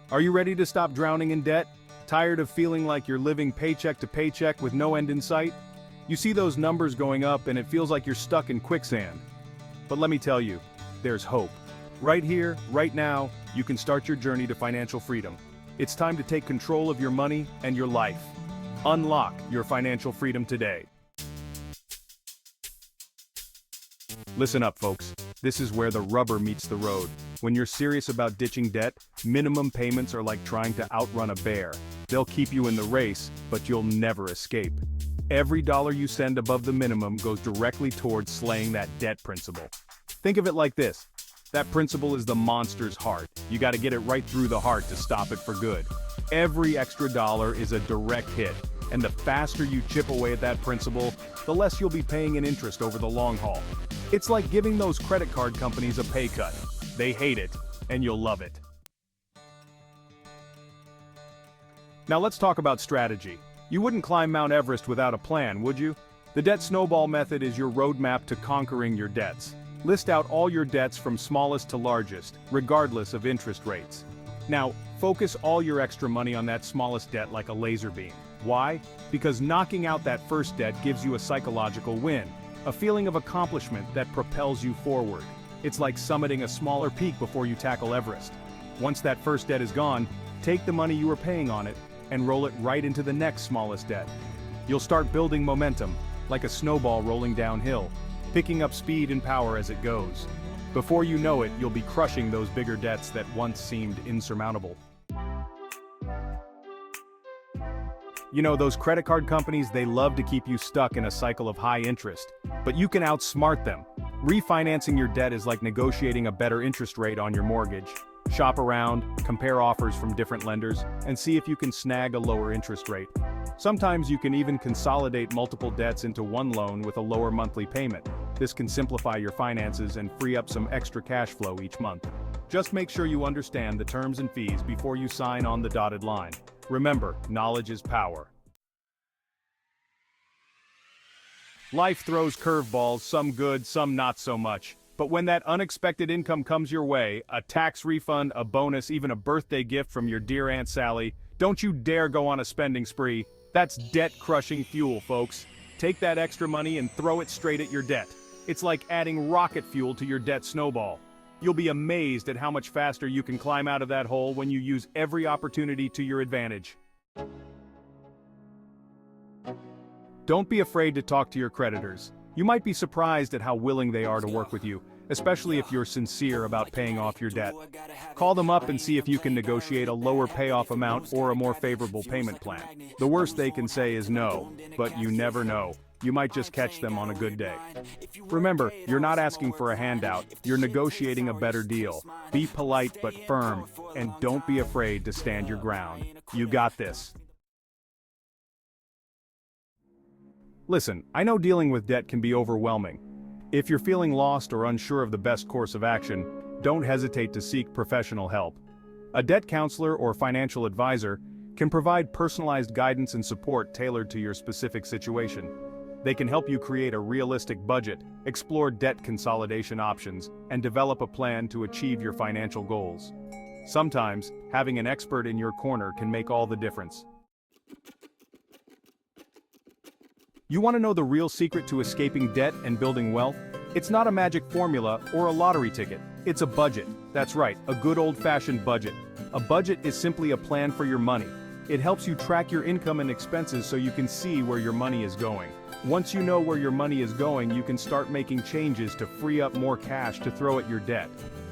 Are you ready to stop drowning in debt? Tired of feeling like you're living paycheck to paycheck with no end in sight? You see those numbers going up and it feels like you're stuck in quicksand. But let me tell you, there's hope. Right here, right now, you can start your journey to financial freedom. It's time to take control of your money and your life. Unlock your financial freedom today. Listen up, folks. This is where the rubber meets the road. When you're serious about ditching debt, minimum payments are like trying to outrun a bear. They'll keep you in the race, but you'll never escape. Every dollar you send above the minimum goes directly towards slaying that debt principal. Think of it like this. That principle is the monster's heart. You gotta get it right through the heart to stop it for good. Every extra dollar is a direct hit, and the faster you chip away at that principle, the less you'll be paying in interest over the long haul. It's like giving those credit card companies a pay cut. They hate it, and you'll love it. Now let's talk about strategy. You wouldn't climb Mount Everest without a plan, would you? The debt snowball method is your roadmap to conquering your debts. List out all your debts from smallest to largest, regardless of interest rates. Now, focus all your extra money on that smallest debt like a laser beam. Why? Because knocking out that first debt gives you a psychological win, a feeling of accomplishment that propels you forward. It's like summiting a smaller peak before you tackle Everest. Once that first debt is gone, take the money you were paying on it and roll it right into the next smallest debt. You'll start building momentum, like a snowball rolling downhill, picking up speed and power as it goes. Before you know it, you'll be crushing those bigger debts that once seemed insurmountable. You know, those credit card companies, they love to keep you stuck in a cycle of high interest. But you can outsmart them. Refinancing your debt is like negotiating a better interest rate on your mortgage. Shop around, compare offers from different lenders, and see if you can snag a lower interest rate. Sometimes you can even consolidate multiple debts into one loan with a lower monthly payment. This can simplify your finances and free up some extra cash flow each month. Just make sure you understand the terms and fees before you sign on the dotted line. Remember, knowledge is power. Life throws curveballs, some good, some not so much. But when that unexpected income comes your way, a tax refund, a bonus, even a birthday gift from your dear Aunt Sally, don't you dare go on a spending spree. That's debt-crushing fuel, folks. Take that extra money and throw it straight at your debt. It's like adding rocket fuel to your debt snowball. You'll be amazed at how much faster you can climb out of that hole when you use every opportunity to your advantage. Don't be afraid to talk to your creditors. You might be surprised at how willing they are to work with you, especially if you're sincere about paying off your debt. Call them up and see if you can negotiate a lower payoff amount or a more favorable payment plan. The worst they can say is no, but you never know. You might just catch them on a good day. Remember, you're not asking for a handout, you're negotiating a better deal. Be polite but firm, and don't be afraid to stand your ground. You got this. Listen, I know dealing with debt can be overwhelming. If you're feeling lost or unsure of the best course of action, don't hesitate to seek professional help. A debt counselor or financial advisor can provide personalized guidance and support tailored to your specific situation. They can help you create a realistic budget, explore debt consolidation options, and develop a plan to achieve your financial goals. Sometimes, having an expert in your corner can make all the difference. You want to know the real secret to escaping debt and building wealth? It's not a magic formula or a lottery ticket. It's a budget. That's right, a good old-fashioned budget. A budget is simply a plan for your money. It helps you track your income and expenses so you can see where your money is going. Once you know where your money is going, you can start making changes to free up more cash to throw at your debt.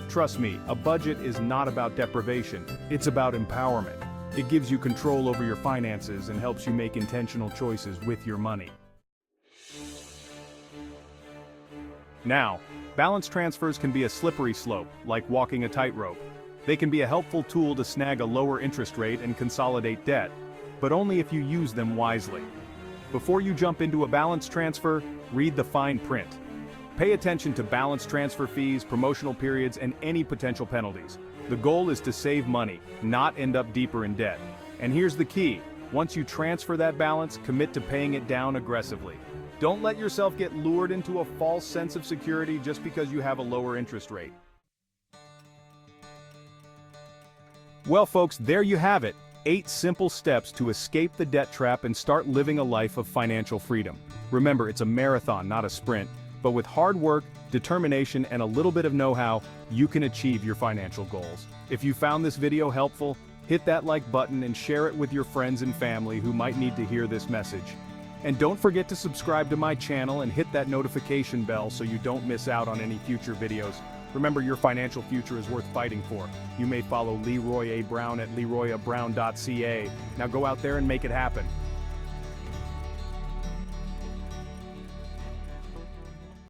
Trust me, a budget is not about deprivation. It's about empowerment. It gives you control over your finances and helps you make intentional choices with your money. Now, balance transfers can be a slippery slope, like walking a tightrope. They can be a helpful tool to snag a lower interest rate and consolidate debt, but only if you use them wisely. Before you jump into a balance transfer, read the fine print. Pay attention to balance transfer fees, promotional periods, and any potential penalties. The goal is to save money, not end up deeper in debt. And here's the key: once you transfer that balance, commit to paying it down aggressively. Don't let yourself get lured into a false sense of security just because you have a lower interest rate. Well folks, there you have it. 8 simple steps to escape the debt trap and start living a life of financial freedom. Remember, it's a marathon, not a sprint, but with hard work, determination, and a little bit of know-how, you can achieve your financial goals. If you found this video helpful, hit that like button and share it with your friends and family who might need to hear this message. And don't forget to subscribe to my channel and hit that notification bell so you don't miss out on any future videos. Remember, your financial future is worth fighting for. You may follow Leroy A. Brown at leroyabrown.ca. Now go out there and make it happen.